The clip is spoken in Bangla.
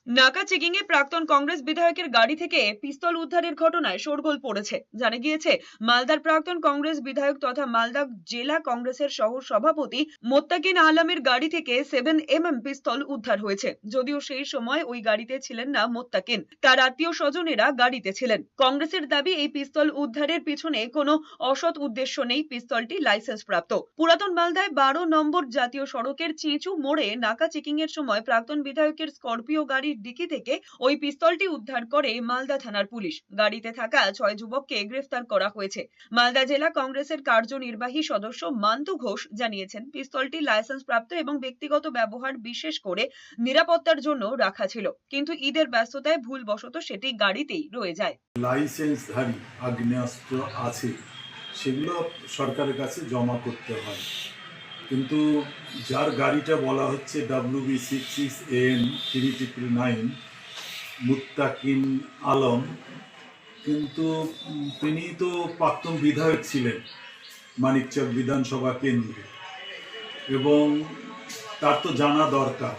নাকা চেকিং এ প্রাক্তন কংগ্রেস বিধায়কের গাড়ি থেকে পিস্তল উদ্ধারের ঘটনায় শোরগোল পড়েছে। জানা গিয়েছে, মালদার প্রাক্তন কংগ্রেস বিধায়ক তথা মালদা জেলা কংগ্রেসের সহ সভাপতি মোত্তাকিন আলমের গাড়ি থেকে 7mm পিস্তল উদ্ধার হয়েছে। যদিও সেই সময় ওই গাড়িতে ছিলেন না মোত্তাকিন, তার আত্মীয় স্বজনেরা গাড়িতে ছিলেন। কংগ্রেসের দাবি, এই পিস্তল উদ্ধারের পিছনে কোনো অসৎ উদ্দেশ্য নেই। পিস্তলটি লাইসেন্স প্রাপ্ত। পুরাতন মালদায় 12 নম্বর জাতীয় সড়কের চিঁচু মোড়ে নাকা চেকিং এর সময় প্রাক্তন বিধায়কের স্করপিও গাড়ির ডিকি থেকে ওই পিস্তলটি উদ্ধার করে মালদা থানার পুলিশ। গাড়িতে থাকা 6 যুবককে গ্রেফতার করা হয়েছে। মালদা জেলা কংগ্রেসের কার্যনির্বাহী সদস্য মান্তু ঘোষ জানিয়েছেন, পিস্তলটি লাইসেন্স প্রাপ্ত এবং ব্যক্তিগত ব্যবহার, বিশেষ করে নিরাপত্তার জন্য রাখা ছিল, কিন্তু ঈদের ব্যস্ততায় ভুলবশত সেটি গাড়িতেই রয়ে যায়। লাইসেন্সধারী আগ্নেয়াস্ত্র আছে, সেগুলো সরকারের কাছে জমা করতে হয়, কিন্তু যার গাড়িটা বলা হচ্ছে WB66AN 3399 মুত্তাকিন আলম, কিন্তু তিনি তো প্রাক্তন বিধায়ক ছিলেন মানিকচক বিধানসভা কেন্দ্রে, এবং তার তো জানা দরকার